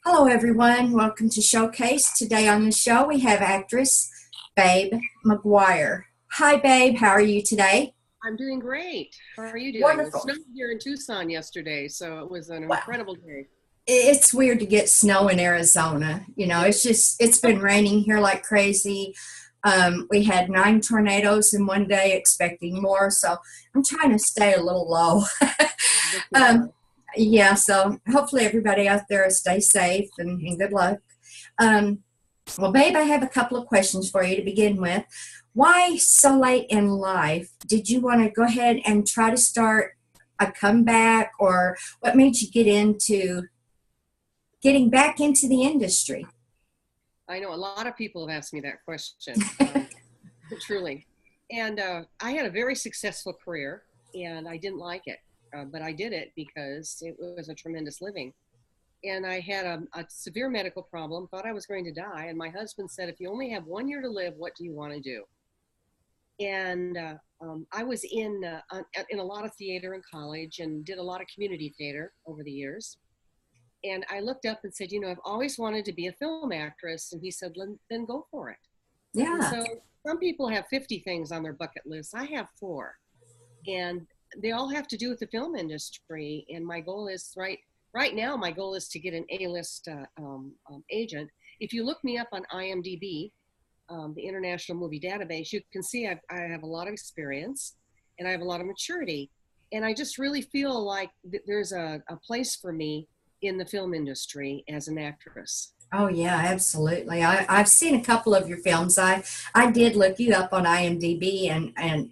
Hello, everyone. Welcome to Showcase. Today on the show, we have actress Babe McGuire. Hi, Babe. How are you today? I'm doing great. How are you doing? It Wonderful. snowed here in Tucson yesterday, so it was an Wow. incredible day. It's weird to get snow in Arizona. It is. It's been raining here like crazy. We had 9 tornadoes in one day, expecting more. So I'm trying to stay a little low. Yes, you um, are. yeah, so hopefully everybody out there stay safe and good luck. Um, Well, babe, I have a couple of questions for you to begin with. Why so late in life did you want to go ahead and try to start a comeback, or what made you get into getting back into the industry? I know a lot of people have asked me that question, truly. And I had a very successful career, and I didn't like it, but I did it because it was a tremendous living. And I had a severe medical problem, thought I was going to die. And my husband said, if you only have 1 year to live, what do you want to do? And I was in a lot of theater in college and did a lot of community theater over the years. And I looked up and said, I've always wanted to be a film actress. And he said, then go for it. And Yeah. so some people have 50 things on their bucket list. I have four. And they all have to do with the film industry. And my goal is right now, my goal is to get an A-list agent. If you look me up on IMDb, the International Movie Database, you can see I have a lot of experience and I have a lot of maturity. And I just really feel like there's a place for me in the film industry as an actress. Oh yeah, absolutely. I've seen a couple of your films. I did look you up on IMDb, and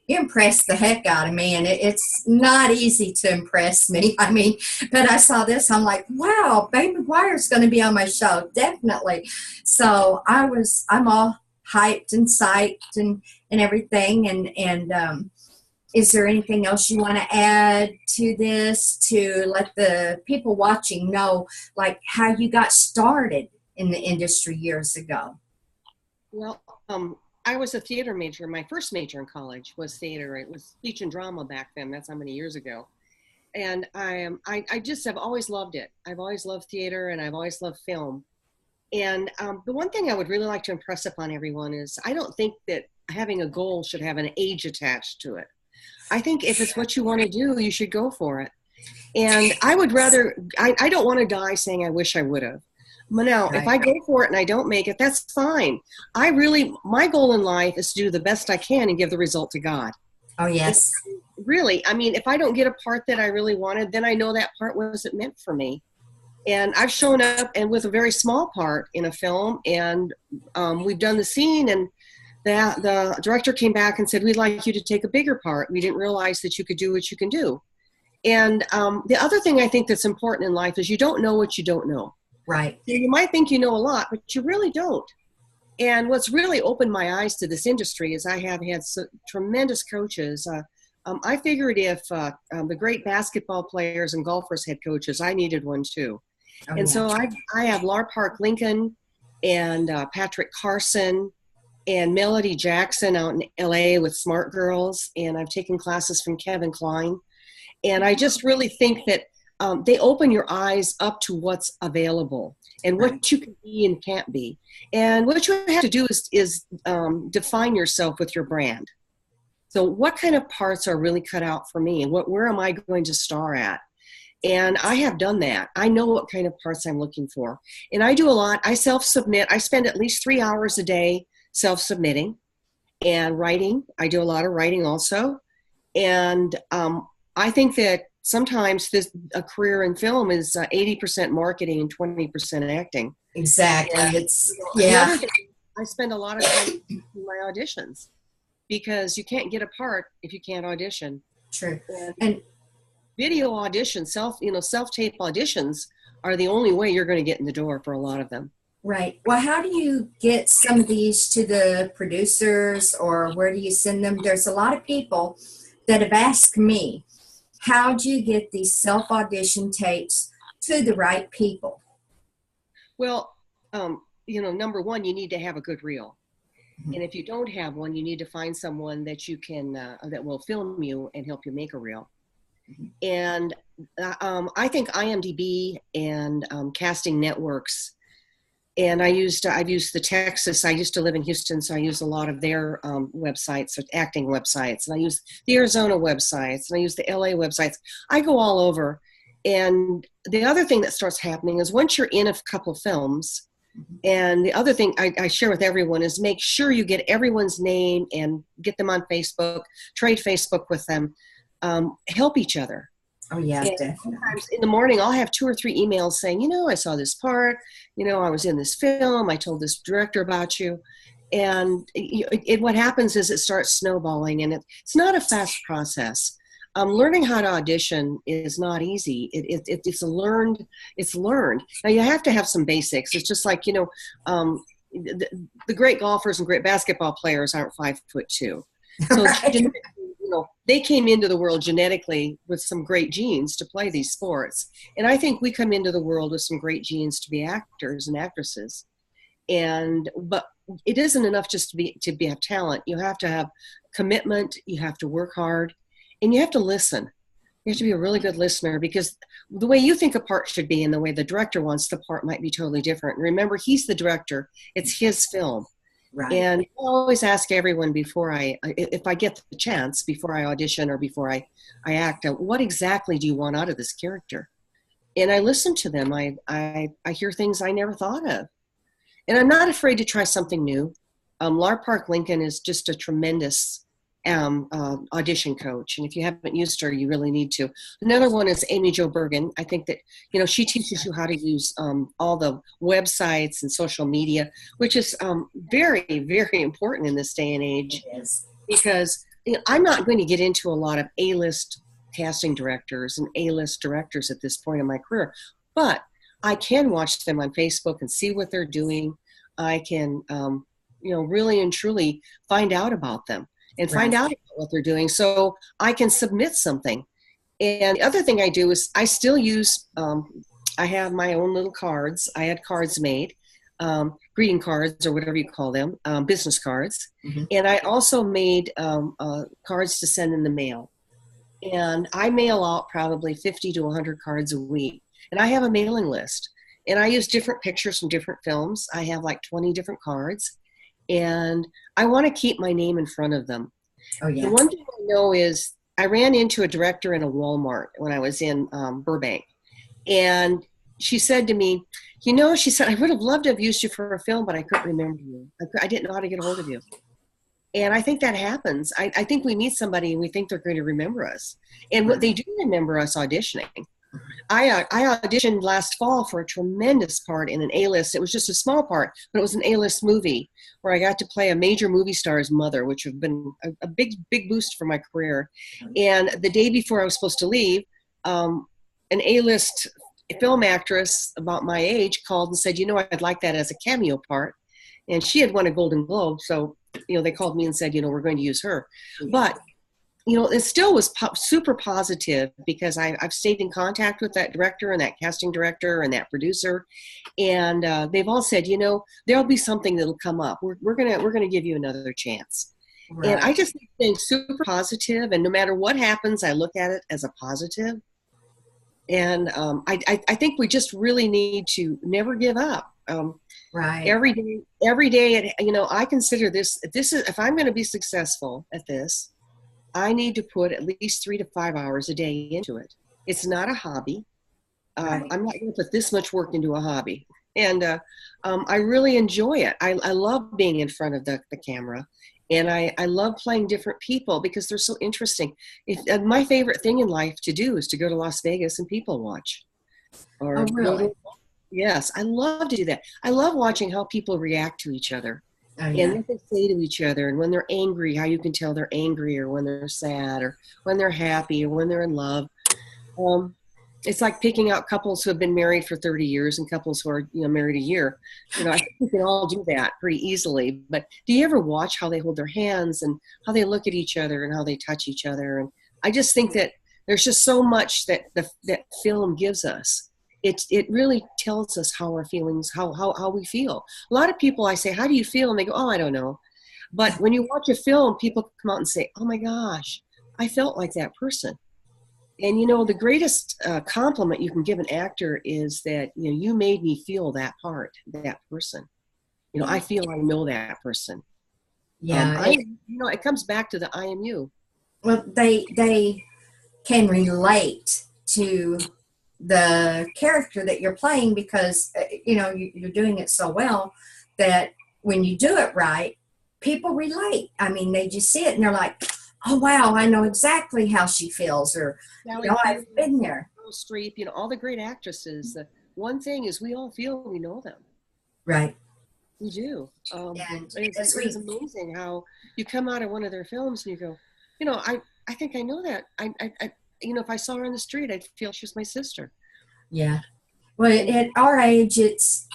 you impressed the heck out of me, and it's not easy to impress me. I mean, but I saw this, I'm like, wow, Babe McGuire's going to be on my show, definitely. So I'm all hyped and psyched and everything. And is there anything else you want to add to this to let the people watching know, like how you got started in the industry years ago? Well, I was a theater major. My first major in college was theater. It was speech and drama back then. That's how many years ago. And I just have always loved it. I've always loved theater and I've always loved film. And the one thing I would really like to impress upon everyone is I don't think that having a goal should have an age attached to it. I think if it's what you want to do, you should go for it. And I don't want to die saying I wish I would have. Now, if Right. I go for it and I don't make it, that's fine. My goal in life is to do the best I can and give the result to God. Oh, And yes. really, I mean, if I don't get a part that I really wanted, then I know that part wasn't meant for me. And I've shown up and with a very small part in a film, and we've done the scene, and the director came back and said, "We'd like you to take a bigger part. We didn't realize that you could do what you can do." And the other thing I think that's important in life is you don't know what you don't know. Right. So you might think you know a lot, but you really don't. And what's really opened my eyes to this industry is I have had tremendous coaches. I figured if the great basketball players and golfers had coaches, I needed one too. Oh, And yeah. so I have Lar Park Lincoln and Patrick Carson and Melody Jackson out in LA with Smart Girls. And I've taken classes from Kevin Kline. And I just really think that they open your eyes up to what's available and Right. what you can be and can't be. And what you have to do is define yourself with your brand. So what kind of parts are really cut out for me? And where am I going to star at? And I have done that. I know what kind of parts I'm looking for. And I do a lot. I self-submit. I spend at least 3 hours a day self-submitting and writing. I do a lot of writing also. And I think that sometimes a career in film is 80% marketing and 20% acting. Exactly. And It's, the yeah, other thing, I spend a lot of time in my auditions because you can't get a part if you can't audition. true. And And video auditions, self-tape auditions are the only way you're going to get in the door for a lot of them. right. Well, how do you get some of these to the producers, or where do you send them? There's a lot of people that have asked me, how do you get these self audition tapes to the right people? Well, number one, you need to have a good reel. Mhm. And if you don't have one, you need to find someone that will film you and help you make a reel. And I think IMDb and casting networks, and I've used the Texas. I used to live in Houston, so I use a lot of their websites, acting websites, and I use the Arizona websites, and I use the LA websites. I go all over. And the other thing that starts happening is once you're in a couple films, and the other thing I share with everyone is make sure you get everyone's name and get them on Facebook, trade Facebook with them, help each other. Oh, yeah, And definitely. sometimes in the morning, I'll have 2 or 3 emails saying, I saw this part, I was in this film, I told this director about you. And what happens is it starts snowballing, and it's not a fast process. Learning how to audition is not easy. It's learned. Now you have to have some basics. It's just like, the great golfers and great basketball players aren't 5'2". So Right. they came into the world genetically with some great genes to play these sports. And I think we come into the world with some great genes to be actors and actresses. But it isn't enough just to have talent. You have to have commitment. You have to work hard, and you have to listen. You have to be a really good listener, because the way you think a part should be and the way the director wants the part might be totally different. And remember, he's the director. It's his film. Right. And I always ask everyone if I get the chance, before I audition or before I act, what exactly do you want out of this character? And I listen to them. I hear things I never thought of. And I'm not afraid to try something new. Lar Park Lincoln is just a tremendous audition coach. And if you haven't used her, you really need to. Another one is Amy Jo Bergen. I think that, she teaches you how to use all the websites and social media, which is very, very important in this day and age. It is. Because I'm not going to get into a lot of A-list casting directors and A-list directors at this point in my career, but I can watch them on Facebook and see what they're doing. I can, really and truly find out about them and find out about what they're doing, so I can submit something. And the other thing I do is I still use, I have my own little cards. I had cards made, greeting cards or whatever you call them, business cards. Mm-hmm. And I also made cards to send in the mail. And I mail out probably 50 to 100 cards a week. And I have a mailing list. And I use different pictures from different films. I have like 20 different cards. And I want to keep my name in front of them. Oh, yeah. The one thing I know is I ran into a director in a Walmart when I was in Burbank. And she said to me, she said, I would have loved to have used you for a film, but I couldn't remember you. I didn't know how to get a hold of you. And I think that happens. I think we meet somebody and we think they're going to remember us. And what they do remember us auditioning. I auditioned last fall for a tremendous part in an A-list. It was just a small part, but it was an A-list movie where I got to play a major movie star's mother, which have been a big, big boost for my career. And the day before I was supposed to leave, an A-list film actress about my age called and said, I'd like that as a cameo part. And she had won a Golden Globe, so, they called me and said, we're going to use her. But it still was super positive, because I've stayed in contact with that director and that casting director and that producer, and they've all said, there'll be something that'll come up. We're gonna give you another chance. Right. And I just think staying super positive, and no matter what happens, I look at it as a positive. And I think we just really need to never give up. Right. Every day, I consider this is, if I'm going to be successful at this, I need to put at least 3 to 5 hours a day into it. It's not a hobby. Right. I'm not going to put this much work into a hobby. And I really enjoy it. I love being in front of the camera. And I love playing different people because they're so interesting. My favorite thing in life to do is to go to Las Vegas and people watch. Oh, really? Yes, I love to do that. I love watching how people react to each other. Oh, yeah. And what they say to each other, and when they're angry, how you can tell they're angry, or when they're sad, or when they're happy, or when they're in love. It's like picking out couples who have been married for 30 years and couples who are married a year. I think we can all do that pretty easily. But do you ever watch how they hold their hands and how they look at each other and how they touch each other? And I just think that there's just so much that that film gives us. It really tells us how our feelings, how we feel. A lot of people, I say, how do you feel? And they go, oh, I don't know. But when you watch a film, people come out and say, oh my gosh, I felt like that person. And you know, the greatest compliment you can give an actor is that, you know, you made me feel that part, that person. You know, I feel I know that person. Yeah. You know, it comes back to the I am you. Well, they can relate to the character that you're playing because you know you're doing it so well that when you do it right, people relate. I mean, they just see it and they're like, "Oh wow, I know exactly how she feels," or Sally you know, Field, "I've been there." Meryl Streep, you know, all the great actresses. The one thing is we all feel we know them. Right. We do. And It as is we, amazing how you come out of one of their films and you go, you know, I think I know that. You know, if I saw her on the street, I'd feel she was my sister. yeah. Well, And at our age, it's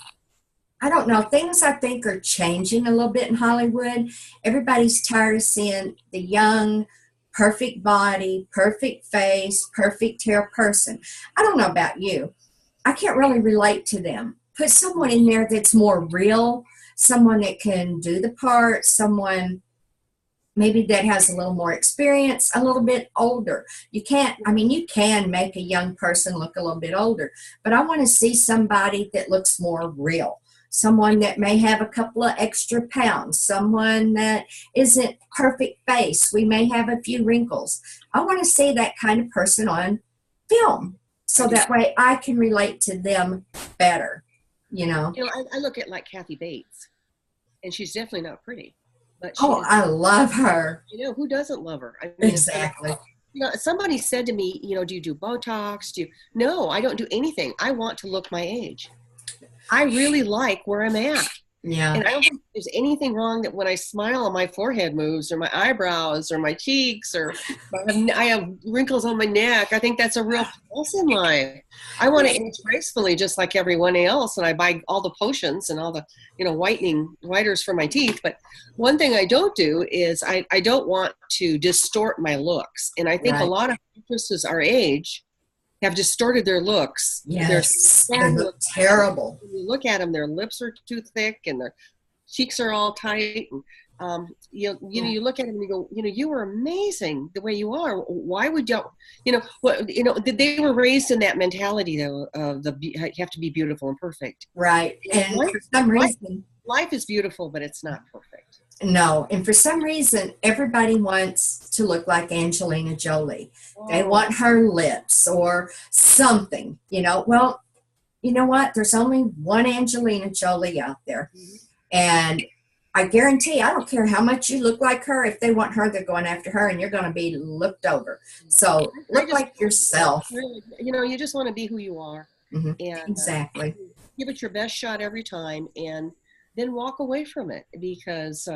I don't know. Things I think are changing a little bit in Hollywood. Everybody's tired of seeing the young, perfect body, perfect face, perfect hair person. I don't know about you. I can't really relate to them. Put someone in there that's more real, someone that can do the part, someone maybe that has a little more experience, a little bit older. You can't, I mean, you can make a young person look a little bit older, but I want to see somebody that looks more real. Someone that may have a couple of extra pounds, someone that isn't perfect face. We may have a few wrinkles. I want to see that kind of person on film so that way I can relate to them better, you know. you know, I look at like Kathy Bates, and she's definitely not pretty, but she Oh, is. I love her. You know, who doesn't love her? I mean, and Exactly. you know, somebody said to me, you know, do you do Botox? Do you? No, I don't do anything. I want to look my age. I really like where I'm at. Yeah. And I don't think there's anything wrong that when I smile, my forehead moves, or my eyebrows, or my cheeks, or I have wrinkles on my neck. I think that's a real plus in life. I want to age gracefully, just like everyone else, and I buy all the potions and all the, you know, whiteners for my teeth. But one thing I don't do is I don't want to distort my looks. And I think a Right. lot of actresses our age have distorted their looks. They're Yes. They fabulous. look terrible. When you look at them, their lips are too thick and their cheeks are all tight. And, you know, you look at them and you go, you know, you were amazing the way you are. Why would you, you know, what, you know, they were raised in that mentality though of you have to be beautiful and perfect. Right. And Life, for some life, reason, life is beautiful, but it's not perfect. no. And for some reason, everybody wants to look like Angelina Jolie. They Oh, want her lips or something, you know. Well, you know what? There's only one Angelina Jolie out there. And I guarantee, I don't care how much you look like her. If they want her, they're going after her, and you're going to be looked over. So I look just, like yourself. really, you know, you just want to be who you are, Hmm. and Exactly. give it your best shot every time, and then walk away from it because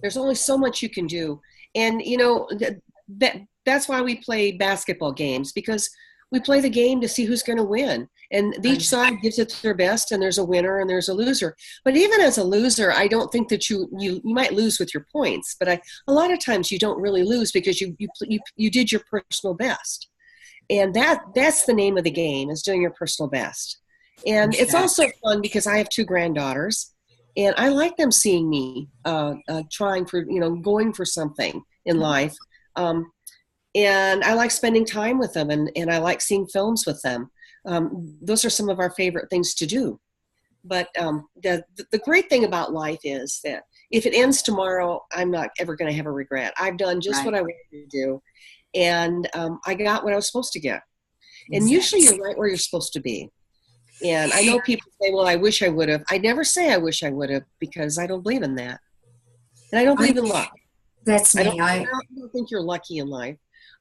there's only so much you can do. And you know that's why we play basketball games, because we play the game to see who's going to win, and each side gives it their best, and there's a winner and there's a loser. But even as a loser, I don't think that you might lose with your points, but a lot of times you don't really lose because you did your personal best. And that's the name of the game, is doing your personal best. And it's also fun because I have two granddaughters, and I like them seeing me trying for, you know, going for something in life. And I like spending time with them, and I like seeing films with them. Those are some of our favorite things to do. But the great thing about life is that if it ends tomorrow, I'm not ever going to have a regret. I've done just what I wanted to do, and I got what I was supposed to get. And usually you're right where you're supposed to be. And I know people say, well, I wish I would have. I never say I wish I would have, because I don't believe in that. And I don't believe in luck. That's me. I don't think you're lucky in life.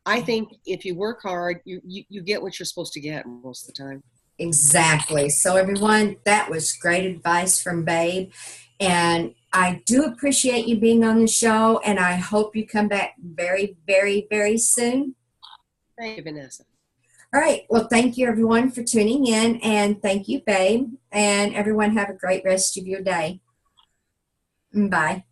I think if you work hard, you get what you're supposed to get most of the time. Exactly. So everyone, that was great advice from Babe. And I do appreciate you being on the show, and I hope you come back very, very, very soon. Thank you, Vanessa. All right. Well, thank you everyone for tuning in, and thank you, Babe. And everyone have a great rest of your day. Bye.